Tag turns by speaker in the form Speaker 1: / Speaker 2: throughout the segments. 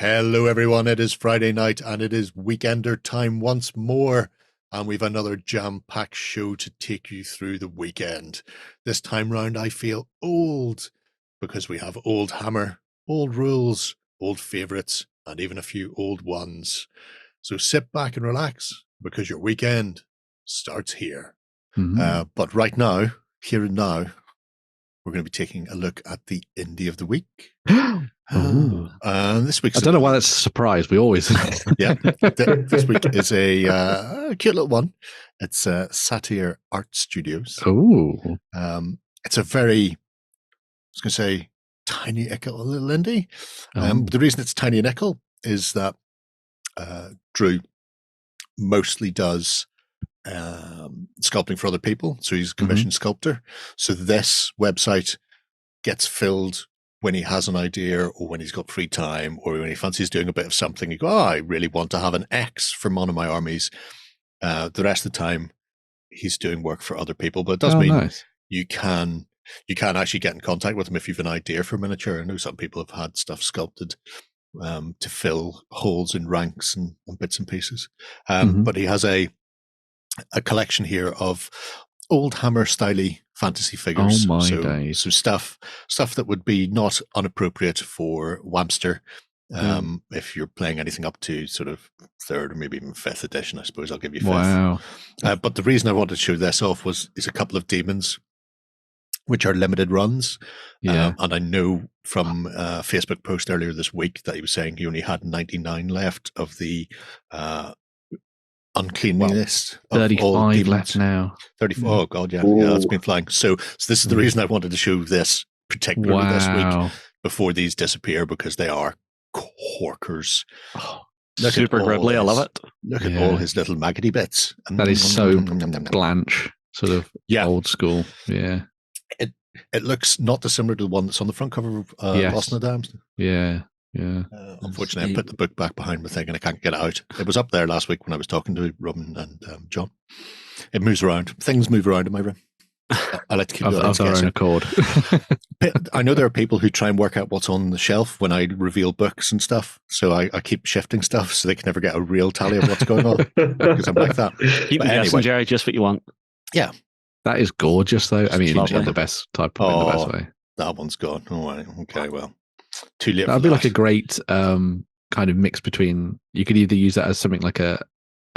Speaker 1: Hello, everyone. It is Friday night and it is weekender time once more. And we've another jam-packed show to take you through the weekend. This time round, I feel old because we have Oldhammer, old rules, old favourites, and even a few old ones. So sit back and relax because your weekend starts here. But right now, here and now, we're going to be taking a look at the Indie of the Week. This week's
Speaker 2: I don't know why that's a surprise. We always
Speaker 1: yeah. This week is a cute little one. It's Satyr Art Studios.
Speaker 2: Oh,
Speaker 1: it's a very, I was going to say, tiny little indie. The reason it's tiny and ickle is that Drew mostly does sculpting for other people, so he's a commissioned sculptor. So this website gets filled when he has an idea or when he's got free time or when he fancies doing a bit of something. You go, I really want to have an X from one of my armies. The rest of the time he's doing work for other people, but it does mean you can actually get in contact with him if you've an idea for a miniature. I know some people have had stuff sculpted to fill holes in ranks and bits and pieces. But he has a collection here of Oldhammer styley fantasy figures.
Speaker 2: Oh my days.
Speaker 1: So stuff that would be not inappropriate for Wamster if you're playing anything up to sort of 3rd or maybe even 5th edition, I suppose. I'll give you 5th.
Speaker 2: Wow.
Speaker 1: But the reason I wanted to show this off is a couple of demons which are limited runs. And I know from a Facebook post earlier this week that he was saying he only had 99 left of the Unclean list.
Speaker 2: 35 left now.
Speaker 1: 34. Oh God, yeah, it's been flying. So this is the reason I wanted to show this particularly this week before these disappear, because they are corkers.
Speaker 3: Super gribbly. I love it.
Speaker 1: Look at all his little maggoty bits.
Speaker 2: That is so Blanche, sort of old school. Yeah.
Speaker 1: It looks not dissimilar to the one that's on the front cover of Lost in the Dams.
Speaker 2: Yeah.
Speaker 1: Unfortunately, I put the book back behind my thing and I can't get it out. It was up there last week when I was talking to Robin and John. It moves around. Things move around in my room. I like to keep it
Speaker 2: of their own accord.
Speaker 1: I know there are people who try and work out what's on the shelf when I reveal books and stuff. So I keep shifting stuff so they can never get a real tally of what's going on, because I'm like that.
Speaker 3: Keep guessing, Jerry, just what you want.
Speaker 1: Yeah.
Speaker 2: That is gorgeous, though. I mean, it's the best type of in the best way.
Speaker 1: That one's gone. All right. Okay, well. Too late.
Speaker 2: That'd be like a great kind of mix between. You could either use that as something like a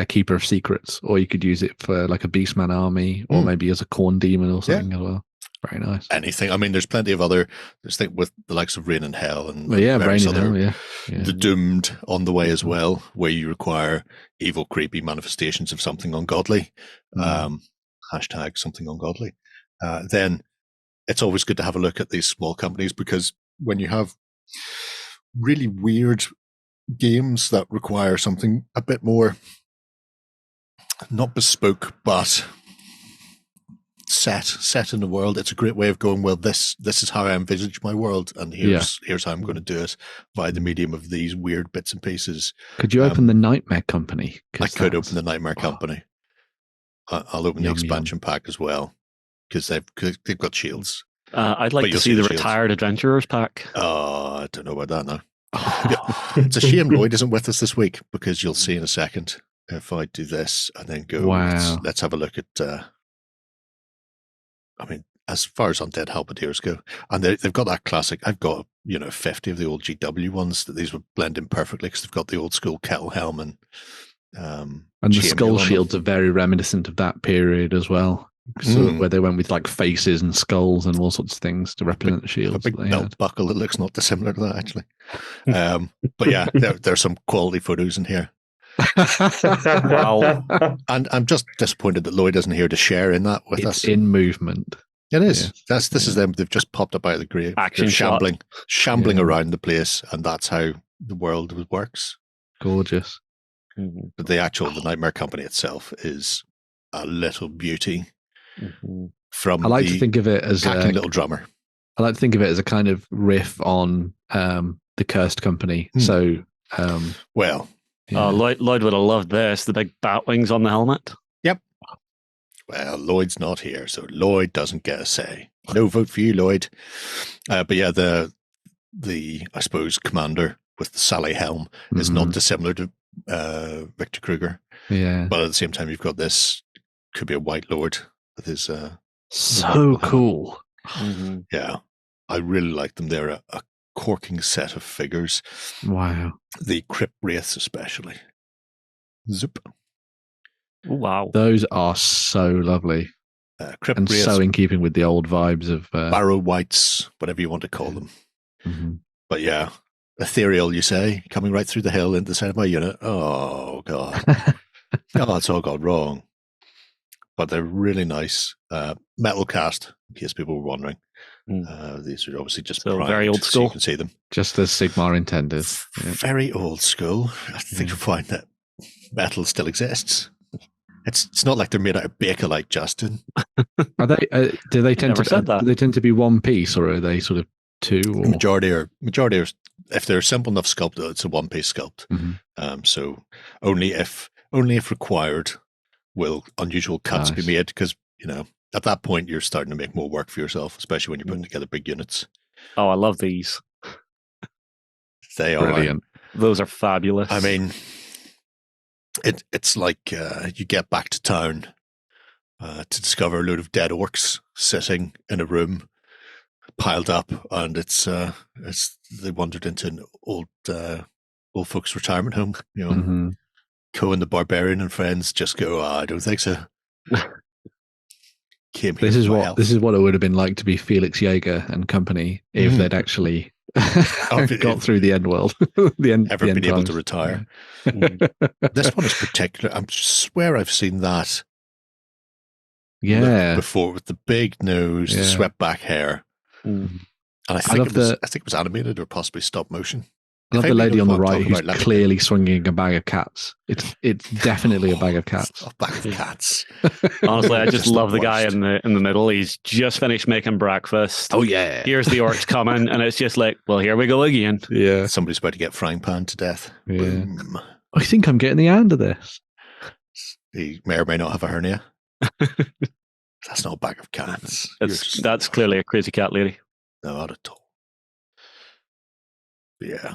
Speaker 2: keeper of secrets, or you could use it for like a beastman army, or maybe as a corn demon or something as well. Very nice.
Speaker 1: Anything. I mean, there's plenty of other. There's things with the likes of Rain and Hell and
Speaker 2: Rain and Hell. Yeah.
Speaker 1: The Doomed on the way as well, where you require evil, creepy manifestations of something ungodly. Hashtag something ungodly. Then it's always good to have a look at these small companies, because when you have really weird games that require something a bit more, not bespoke, but set in the world, it's a great way of going, well, this is how I envisage my world, and here's how I'm going to do it by the medium of these weird bits and pieces.
Speaker 2: Could you open the Nightmare Company?
Speaker 1: I could open the Nightmare Company. I'll open the expansion pack as well, because they've got shields.
Speaker 3: I'd like to see the Retired Adventurers pack.
Speaker 1: Oh, I don't know about that now. It's a shame Lloyd isn't with us this week, because you'll see in a second if I do this and then go, let's have a look at, I mean, as far as Undead Halberdiers go, and they've got that classic, I've got, 50 of the old GW ones that these would blend in perfectly, because they've got the old school kettle helm and
Speaker 2: the skull shields are very reminiscent of that period as well. So where they went with like faces and skulls and all sorts of things to represent the shields.
Speaker 1: A big belt buckle that looks not dissimilar to that, actually. But yeah, there's some quality photos in here.
Speaker 3: Wow.
Speaker 1: And I'm just disappointed that Lloyd isn't here to share in that with us.
Speaker 2: It's in movement.
Speaker 1: It is. Yeah. This is them. They've just popped up out of the grave.
Speaker 3: Action
Speaker 1: shambling around the place, and that's how the world works.
Speaker 2: Gorgeous.
Speaker 1: But the Nightmare Company itself is a little beauty. From
Speaker 2: I like to think of it as
Speaker 1: a little drummer.
Speaker 2: I like to think of it as a kind of riff on the Cursed Company. So,
Speaker 1: Lloyd
Speaker 3: would have loved this. The big bat wings on the helmet.
Speaker 1: Yep. Well, Lloyd's not here, so Lloyd doesn't get a say. No vote for you, Lloyd. But yeah, the I suppose commander with the Sally helm is not dissimilar to Victor Kruger.
Speaker 2: Yeah.
Speaker 1: But at the same time, you've got this, could be a White Lord with his...
Speaker 2: so cool.
Speaker 1: Yeah. I really like them. They're a corking set of figures.
Speaker 2: Wow.
Speaker 1: The Crypt Wraiths especially. Zoop.
Speaker 3: Wow.
Speaker 2: Those are so lovely.
Speaker 1: Crypt
Speaker 2: and
Speaker 1: Wraiths,
Speaker 2: so in keeping with the old vibes of...
Speaker 1: Barrow Whites, whatever you want to call them. But yeah, ethereal, you say, coming right through the hill into the side of my unit. Oh, God. Oh, it's all gone wrong. But they're really nice. Metal cast, in case people were wondering. These are obviously just
Speaker 3: so very old school.
Speaker 1: So you can see them.
Speaker 2: Just as Sigmar intended.
Speaker 1: Very old school. I think you'll find that metal still exists. It's not like they're made out of Bakelite, Justin.
Speaker 2: Are they? Do they tend to? Do they tend to be one piece, or are they sort of two? Or?
Speaker 1: Majority are. If they're simple enough sculpt, it's a one piece sculpt. So only if required will unusual cuts be made, because at that point you're starting to make more work for yourself, especially when you're putting together big units.
Speaker 3: Oh, I love these.
Speaker 1: They are
Speaker 2: brilliant.
Speaker 3: Those are fabulous.
Speaker 1: I mean, it's like you get back to town to discover a load of dead orcs sitting in a room piled up, and it's they wandered into an old folks retirement home. Cohen the Barbarian and friends just go, I don't think so.
Speaker 2: This is what it would have been like to be Felix Jaeger and company if they'd actually got through the end world. Been
Speaker 1: able to retire. This one is particular. I swear I've seen that.
Speaker 2: Yeah,
Speaker 1: before, with the big nose, the swept back hair, and I think it was animated or possibly stop motion.
Speaker 2: I love the lady on the right who's clearly swinging a bag of cats. It's definitely a bag of cats.
Speaker 1: A bag of cats.
Speaker 3: Honestly, I just love the guy in the middle. He's just finished making breakfast.
Speaker 2: Oh yeah.
Speaker 3: Here's the orcs coming, and it's just like, well, here we go again.
Speaker 2: Yeah.
Speaker 1: Somebody's about to get frying pan to death.
Speaker 2: Yeah.
Speaker 1: Boom.
Speaker 2: I think I'm getting the hand of this.
Speaker 1: He may or may not have a hernia. That's not a bag of cats.
Speaker 3: That's clearly a crazy cat lady.
Speaker 1: No, not at all. But yeah.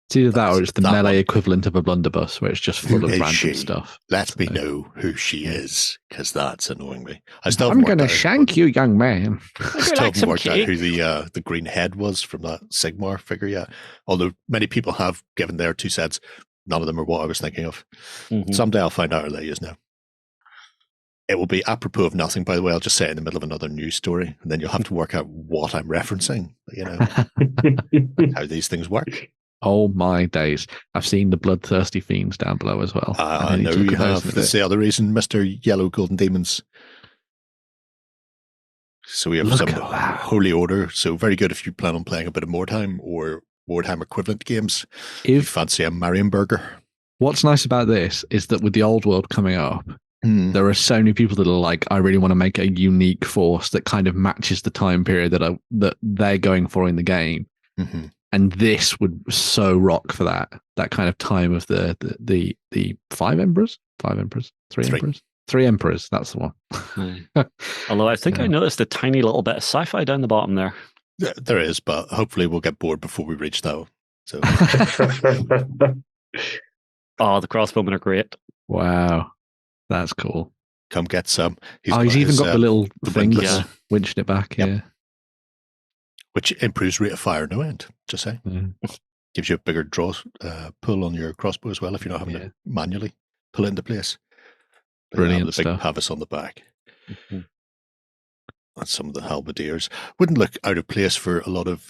Speaker 2: It's either that or it's the melee equivalent of a blunderbuss, where it's just full of random stuff.
Speaker 1: Let me know who she is, because that's annoying me.
Speaker 2: I'm going to shank you, young man.
Speaker 1: I still haven't worked out who the green head was from that Sigmar figure yet. Although many people have given their 2 cents. None of them are what I was thinking of. Someday I'll find out who they is now. It will be apropos of nothing, by the way. I'll just say it in the middle of another news story, and then you'll have to work out what I'm referencing, how these things work.
Speaker 2: Oh my days. I've seen the Bloodthirsty Fiends down below as well.
Speaker 1: I know you have. That's the other reason, Mr. Yellow Golden Demons. So we have some Holy Order. So very good if you plan on playing a bit of Mordheim or Warhammer equivalent games. If you fancy a Marienburger.
Speaker 2: What's nice about this is that with the old world coming up, there are so many people that are like, I really want to make a unique force that kind of matches the time period that they're going for in the game. And this would so rock for that kind of time of the 5 emperors, 3 emperors, 3 emperors. That's the one.
Speaker 3: Although I think I noticed a tiny little bit of sci-fi down the bottom there.
Speaker 1: There is, but hopefully we'll get bored before we reach that. So,
Speaker 3: oh, the crossbowmen are great.
Speaker 2: Wow, that's cool.
Speaker 1: Come get some.
Speaker 2: He's even got the little thing, winching it back. Yep. Yeah.
Speaker 1: Which improves rate of fire no end, just say. Gives you a bigger draw pull on your crossbow as well if you're not having to manually pull it into place.
Speaker 2: Brilliant
Speaker 1: the
Speaker 2: stuff.
Speaker 1: Big pavis on the back. And some of the halberdiers. Wouldn't look out of place for a lot of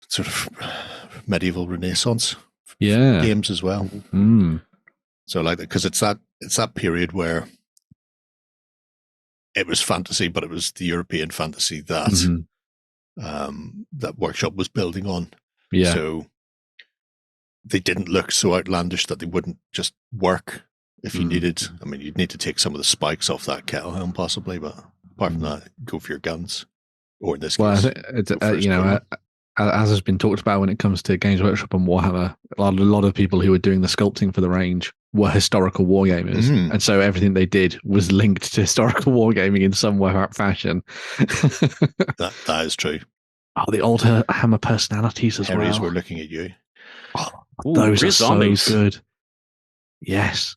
Speaker 1: sort of medieval Renaissance games as well. So like that, because it's that period where it was fantasy, but it was the European fantasy that that Workshop was building on. Yeah. So they didn't look so outlandish that they wouldn't just work if you needed. I mean, you'd need to take some of the spikes off that kettle helm possibly, but apart from that, go for your guns. Or in this case,
Speaker 2: it's, as has been talked about when it comes to Games Workshop and Warhammer, a lot of people who were doing the sculpting for the range were historical wargamers, and so everything they did was linked to historical wargaming in some way or fashion.
Speaker 1: that is true.
Speaker 2: Oh, the Oldhammer personalities as
Speaker 1: Harry's,
Speaker 2: well.
Speaker 1: we're looking at you.
Speaker 2: Oh,
Speaker 3: Ooh,
Speaker 2: those are
Speaker 3: great zombies.
Speaker 2: so good. Yes.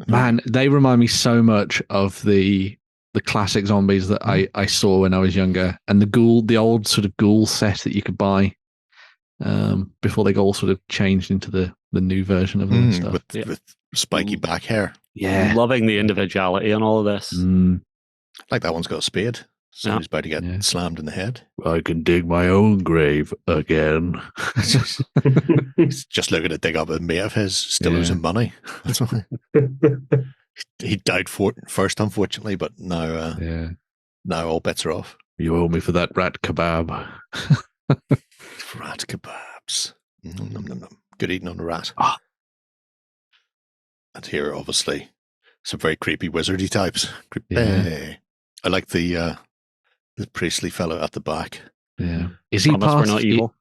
Speaker 2: Man, they remind me so much of the classic zombies that I saw when I was younger, and the old sort of ghoul set that you could buy before they got all sort of changed into the new version of them and stuff.
Speaker 1: With spiky back hair.
Speaker 2: Yeah.
Speaker 3: Loving the individuality in all of this.
Speaker 1: Like that one's got a spade. So he's about to get slammed in the head.
Speaker 2: I can dig my own grave again.
Speaker 1: He's just looking to dig up a mate of his, still losing money. That's why. He died first, unfortunately, but now all bets are off.
Speaker 2: You owe me for that rat kebab.
Speaker 1: Rat kebabs. Nom, nom, nom. Good eating on a rat. And here, obviously, some very creepy wizardy types. Creepy.
Speaker 2: Yeah.
Speaker 1: I like the priestly fellow at the back.
Speaker 2: Yeah. Is he
Speaker 3: Promise we're not evil?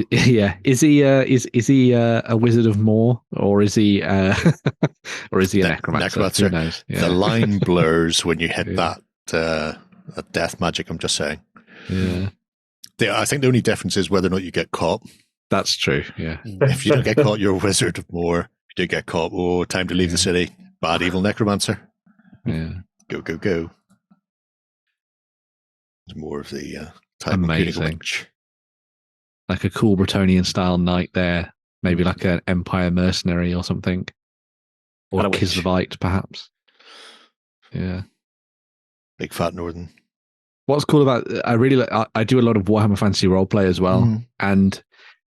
Speaker 2: Yeah. Is he a wizard of Moor, or is he or is he a necromancer? Who knows? Yeah.
Speaker 1: The line blurs when you hit that death magic. I'm just saying.
Speaker 2: Yeah.
Speaker 1: I think the only difference is whether or not you get caught.
Speaker 2: That's true. Yeah.
Speaker 1: If you don't get caught, you're a wizard of Moor. If you do get caught, time to leave the city. Bad evil necromancer.
Speaker 2: Yeah.
Speaker 1: Go, go, go. It's more of the type
Speaker 2: amazing. Like a cool Bretonian style knight there. Maybe like an Empire mercenary or something. Or a Kislevites, perhaps. Yeah.
Speaker 1: Big fat northern.
Speaker 2: What's cool about I do a lot of Warhammer Fantasy roleplay as well. And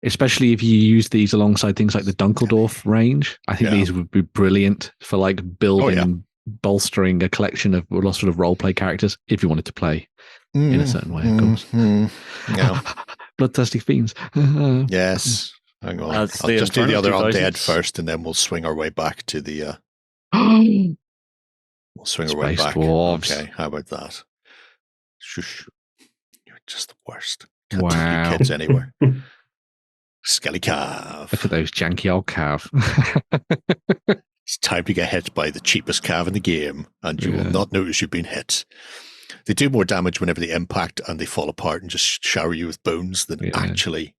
Speaker 2: especially if you use these alongside things like the Dunkeldorf range, I think these would be brilliant for like building, bolstering a collection of sort of roleplay characters if you wanted to play in a certain way, of course.
Speaker 1: Yeah.
Speaker 2: Bloodthirsty Fiends.
Speaker 1: Yes. Hang on. I'll just do the other undead first, and then we'll swing our way back to the... we'll swing our way back.
Speaker 2: Dwarves.
Speaker 1: Okay, how about that? Shush. You're just the worst. Can't take you kids anywhere. Skelly calf.
Speaker 2: Look at those janky old calf.
Speaker 1: It's time to get hit by the cheapest calf in the game, and you will not notice you've been hit. They do more damage whenever they impact and they fall apart and just shower you with bones than actually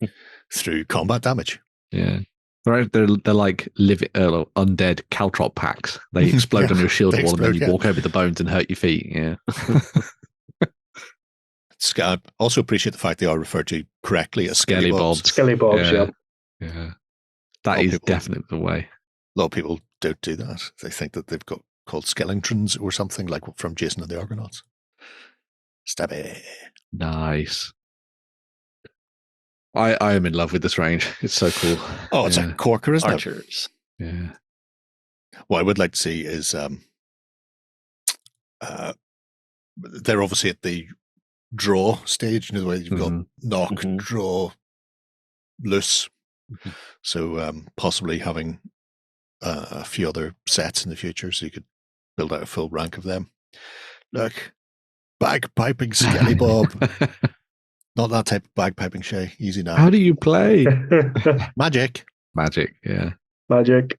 Speaker 1: through combat damage.
Speaker 2: Yeah. They're like undead caltrop packs. They explode on your shield wall and then you walk over the bones and hurt your feet. Yeah.
Speaker 1: I also appreciate the fact they are referred to correctly as Skelly Bobs.
Speaker 4: Skelly Bobs,
Speaker 2: yeah. That is definitely the way.
Speaker 1: A lot of people don't do that. They think that they've got called Skellingtons or something, like from Jason and the Argonauts. Stabby.
Speaker 2: Nice. I am in love with this range. It's so cool.
Speaker 1: Oh, it's a corker, isn't
Speaker 3: Archers.
Speaker 2: it? Yeah.
Speaker 1: What I would like to see is they're obviously at the draw stage, you know, where you've got knock, draw, loose. So possibly having a few other sets in the future, so you could build out a full rank of them. Look, bagpiping Skelly Bob. Not that type of bagpiping, Shay. Easy now.
Speaker 2: How do you play?
Speaker 1: Magic.
Speaker 2: Magic, yeah.
Speaker 4: Magic.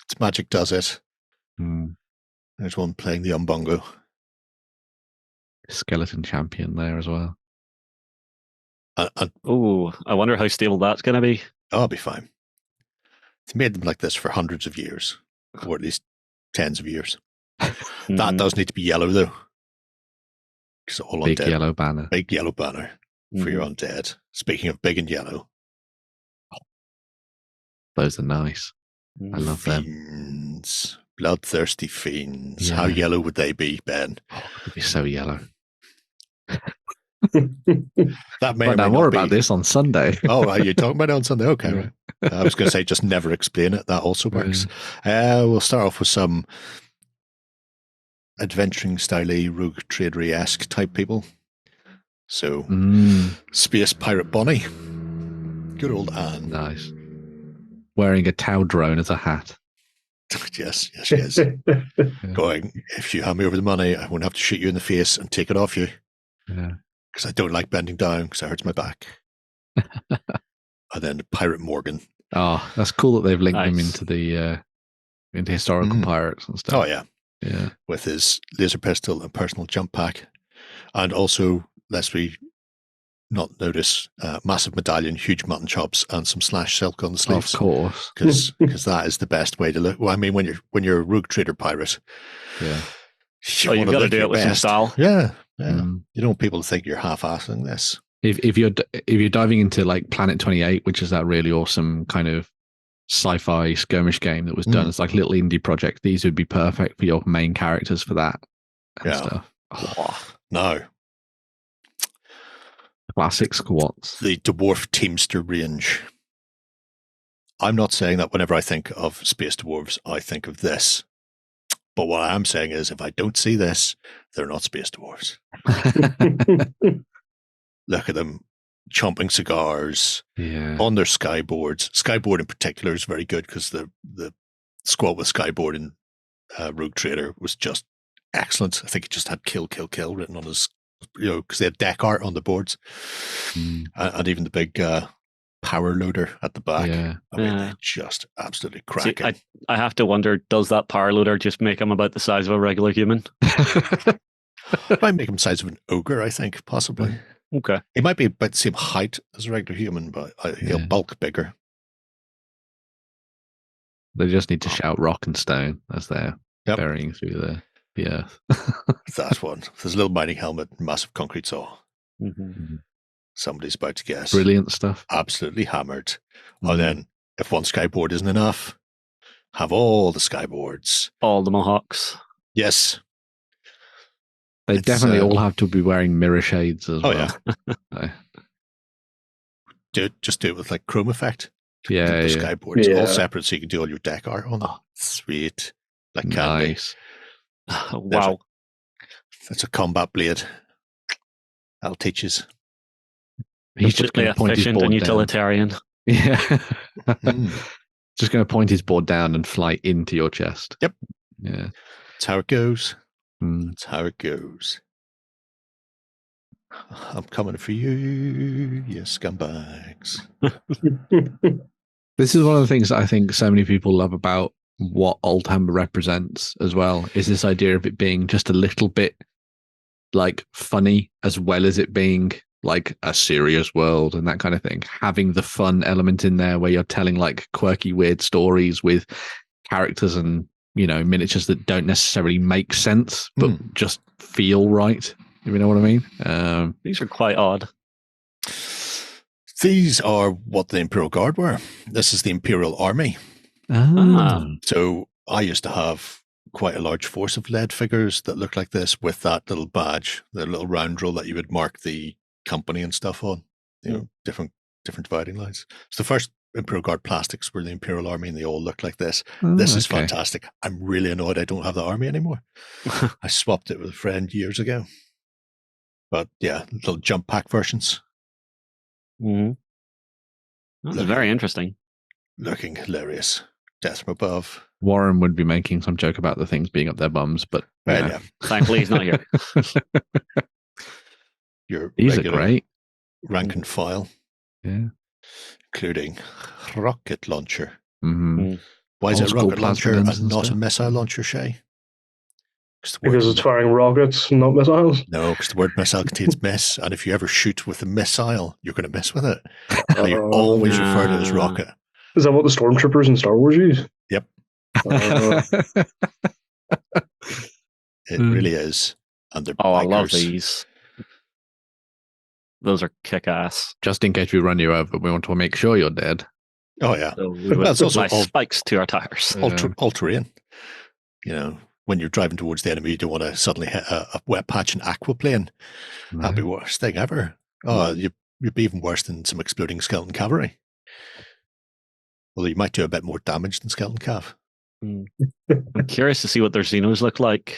Speaker 1: It's magic does it. There's one playing the umbongo.
Speaker 2: Skeleton champion there as well.
Speaker 3: I wonder how stable that's going to be.
Speaker 1: Oh, it'll be fine. It's made them like this for hundreds of years, or at least tens of years. That does need to be yellow, though. All
Speaker 2: big
Speaker 1: undead.
Speaker 2: Yellow banner.
Speaker 1: Big yellow banner for your undead. Speaking of big and yellow.
Speaker 2: Those are nice. I love
Speaker 1: Fiends. Bloodthirsty Fiends.
Speaker 2: Yeah.
Speaker 1: How yellow would they be, Ben?
Speaker 2: Oh, they'd be so yellow.
Speaker 1: That may
Speaker 2: find out more about this on Sunday.
Speaker 1: Oh, are you talking about it on Sunday? Okay. Right. I was going to say just never explain it. That also works. We'll start off with some adventuring style-y, rogue tradery-esque type people. So, Space Pirate Bonnie. Good old Anne.
Speaker 2: Nice. Wearing a Tau drone as a hat.
Speaker 1: Yes, she is. Going, if you hand me over the money, I won't have to shoot you in the face and take it off you.
Speaker 2: Yeah.
Speaker 1: Because I don't like bending down because it hurts my back. And then Pirate Morgan.
Speaker 2: Oh, that's cool that they've linked them into the into historical pirates and stuff.
Speaker 1: Oh, yeah.
Speaker 2: Yeah.
Speaker 1: With his laser pistol and personal jump pack. And also, lest we not notice massive medallion, huge mutton chops, and some slash silk on the sleeves.
Speaker 2: Of course,
Speaker 1: because that is the best way to look. Well, I mean, when you're a rogue trader pirate,
Speaker 2: yeah,
Speaker 3: you've got to do it with some style.
Speaker 1: Yeah. You don't want people to think you're half-assing this.
Speaker 2: If you're diving into like Planet 28, which is that really awesome kind of sci-fi skirmish game that was done as like a little indie project, these would be perfect for your main characters for that and stuff.
Speaker 1: No.
Speaker 2: Classic squats.
Speaker 1: The Dwarf Teamster range. I'm not saying that whenever I think of Space Dwarves, I think of this. But what I am saying is, if I don't see this, they're not Space Dwarves. Look at them chomping cigars on their skyboards. Skyboard in particular is very good because the squat with Skyboard in Rogue Trader was just excellent. I think it just had kill, kill, kill written on his, because they had deck art on the boards. And even the big power loader at the back. I mean, they're just absolutely cracking.
Speaker 3: See, I have to wonder, does that power loader just make him about the size of a regular human?
Speaker 1: Might make him the size of an ogre, I think, possibly.
Speaker 3: Okay.
Speaker 1: He might be about the same height as a regular human, but he'll bulk bigger.
Speaker 2: They just need to shout rock and stone as they're burying through the earth.
Speaker 1: That one. There's a little mining helmet, massive concrete saw. Somebody's about to get
Speaker 2: brilliant stuff.
Speaker 1: Absolutely hammered. And then, if one skyboard isn't enough, have all the skyboards.
Speaker 3: All the Mohawks.
Speaker 1: Yes.
Speaker 2: They definitely all have to be wearing mirror shades as well.
Speaker 1: Yeah. Just do it with like chrome effect.
Speaker 2: Yeah.
Speaker 1: The skyboards all separate so you can do all your deck art on them. Sweet. Like
Speaker 2: nice.
Speaker 3: Wow.
Speaker 1: That's a combat blade. That'll teach us.
Speaker 2: He's just going to point his board
Speaker 3: and utilitarian.
Speaker 2: Down. Yeah. Just going to point his board down and fly into your chest.
Speaker 1: Yep.
Speaker 2: Yeah.
Speaker 1: That's how it goes. That's how it goes. I'm coming for you, you scumbags.
Speaker 2: This is one of the things that I think so many people love about what Oldhammer represents as well, is this idea of it being just a little bit like funny as well as it being like a serious world and that kind of thing. Having the fun element in there where you're telling like quirky, weird stories with characters and, miniatures that don't necessarily make sense, but just feel right. If you know what I mean?
Speaker 3: These are quite odd.
Speaker 1: These are what the Imperial Guard were. This is the Imperial Army. So I used to have quite a large force of lead figures that looked like this with that little badge, the little round roll that you would mark the company and stuff on, different dividing lines. So the first Imperial Guard plastics were the Imperial Army and they all looked like this. This is fantastic. I'm really annoyed I don't have the army anymore. I swapped it with a friend years ago. But yeah, little jump pack versions.
Speaker 3: That's very interesting.
Speaker 1: Looking hilarious. Death from above.
Speaker 2: Warren would be making some joke about the things being up their bums, but
Speaker 3: thankfully he's not here.
Speaker 2: These are great.
Speaker 1: Rank and file.
Speaker 2: Yeah.
Speaker 1: Including rocket launcher.
Speaker 2: Why
Speaker 1: is it a rocket launcher and not a missile launcher, Shay?
Speaker 4: Because it's firing rockets, not missiles?
Speaker 1: No, because the word missile contains miss, and if you ever shoot with a missile, you're going to miss with it. So you always refer to it as rocket.
Speaker 4: Is that what the stormtroopers in Star Wars use?
Speaker 1: Yep. It really is. And they're
Speaker 3: I love these. Those are kick-ass.
Speaker 2: Just in case we run you over, we want to make sure you're dead.
Speaker 1: Oh, yeah.
Speaker 3: So we would apply spikes to our tires.
Speaker 1: All-terrain. When you're driving towards the enemy, you don't want to suddenly hit a wet patch in aquaplane. That'd be the worst thing ever. You'd be even worse than some exploding skeleton cavalry. Although you might do a bit more damage than skeleton cav.
Speaker 3: I'm curious to see what their Xenos look like.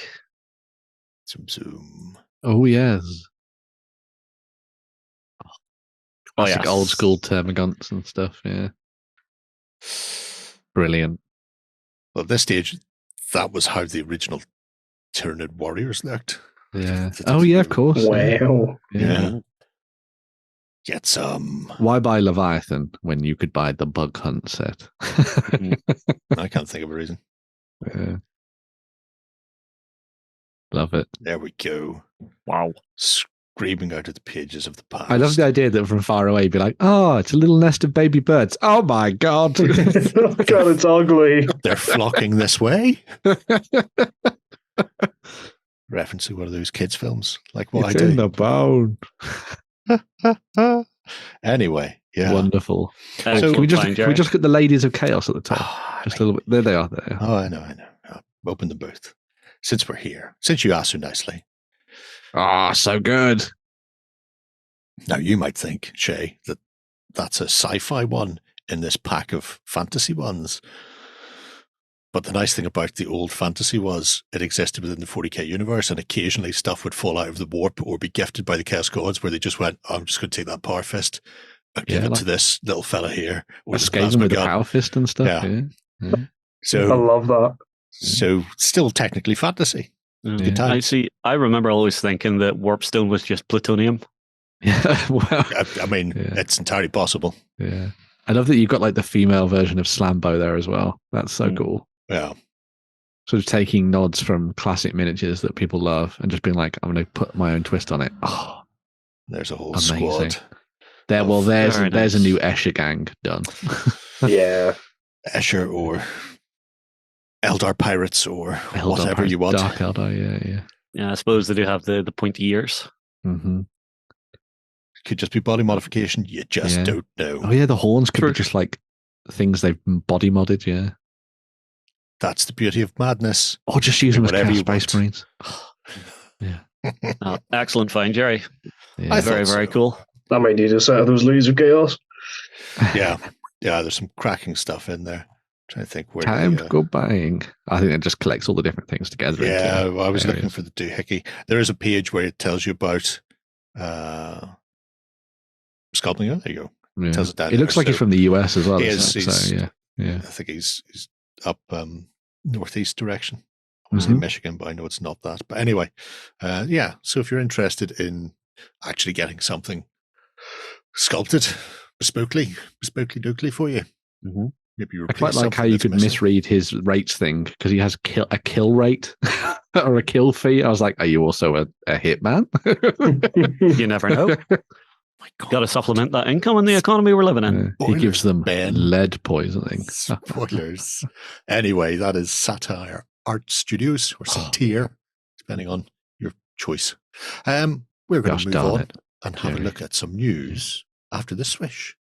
Speaker 1: Zoom.
Speaker 2: Oh, yes. Classic
Speaker 3: yes.
Speaker 2: old school termagants and stuff, yeah. Brilliant.
Speaker 1: Well, at this stage, that was how the original Tyranid warriors looked.
Speaker 2: Yeah. Oh, yeah, of course.
Speaker 4: Wow.
Speaker 2: Yeah.
Speaker 1: Get some.
Speaker 2: Why buy Leviathan when you could buy the Bug Hunt set?
Speaker 1: I can't think of a reason.
Speaker 2: Yeah. Love it.
Speaker 1: There we go.
Speaker 3: Wow.
Speaker 1: screaming out of the pages of the past.
Speaker 2: I love the idea that from far away, you'd be like, oh, it's a little nest of baby birds. Oh my God.
Speaker 4: God, it's ugly.
Speaker 1: They're flocking this way. Referencing one of those kids' films, like what
Speaker 2: it's
Speaker 1: I do.
Speaker 2: in the bone.
Speaker 1: Anyway, yeah.
Speaker 2: Wonderful.
Speaker 3: So
Speaker 2: can we just look at the Ladies of Chaos at the top? Just a little bit. There they are. There.
Speaker 1: Oh, I know. Open them both. Since we're here, since you asked so nicely.
Speaker 2: Ah, so good.
Speaker 1: Now, you might think, Shay, that that's a sci-fi one in this pack of fantasy ones. But the nice thing about the old fantasy was it existed within the 40k universe, and occasionally stuff would fall out of the warp or be gifted by the Chaos Gods, where they just went, I'm just going to take that power fist and give it to this little fella here. Or
Speaker 2: Skating with the power fist and stuff. Yeah.
Speaker 1: So
Speaker 4: I love that.
Speaker 1: So still technically fantasy. Good times.
Speaker 3: I remember always thinking that Warpstone was just plutonium.
Speaker 2: Yeah, well,
Speaker 1: I mean, it's entirely possible.
Speaker 2: Yeah, I love that you've got like the female version of Slambo there as well. That's so cool.
Speaker 1: Yeah,
Speaker 2: sort of taking nods from classic miniatures that people love and just being like, I'm going to put my own twist on it. Oh,
Speaker 1: there's a whole
Speaker 2: amazing.
Speaker 1: Squad.
Speaker 2: There's a new Escher gang done.
Speaker 4: Yeah,
Speaker 1: Escher or Eldar Pirates or whatever Pirates, you want.
Speaker 2: Dark Eldar,
Speaker 3: yeah. I suppose they do have the pointy ears.
Speaker 2: Mm-hmm.
Speaker 1: Could just be body modification. You just don't know.
Speaker 2: Oh yeah, the horns could be just like things they've body modded. Yeah,
Speaker 1: that's the beauty of madness.
Speaker 2: Or just use them as Chaos Space Marines.
Speaker 3: Yeah. Excellent find, Jerry.
Speaker 2: Yeah.
Speaker 3: Very cool.
Speaker 4: I might need a set of those Ladies of Chaos.
Speaker 1: Yeah, there's some cracking stuff in there. Trying to think where
Speaker 2: time to go buying. I think it just collects all the different things together.
Speaker 1: Yeah, I was looking for the doohickey. There is a page where it tells you about sculpting. Oh, there you go.
Speaker 2: Yeah.
Speaker 1: It tells it down.
Speaker 2: It looks like he's from the US as well.
Speaker 1: He is.
Speaker 2: So, yeah.
Speaker 1: I think he's up northeast direction. I was in Michigan, but I know it's not that. But anyway, so if you're interested in actually getting something sculpted, bespokely dokely for you, maybe
Speaker 2: I quite like how you could misread his rates thing because he has a kill rate or a kill fee. I was like, are you also a hitman?
Speaker 3: You never know. Got to supplement that income in the economy we're living in.
Speaker 2: He gives them lead poisoning.
Speaker 1: Spoilers. Anyway, that is Satyr Art Studios or Satyr, depending on your choice. We're going to move on and have a look at some news after the swish.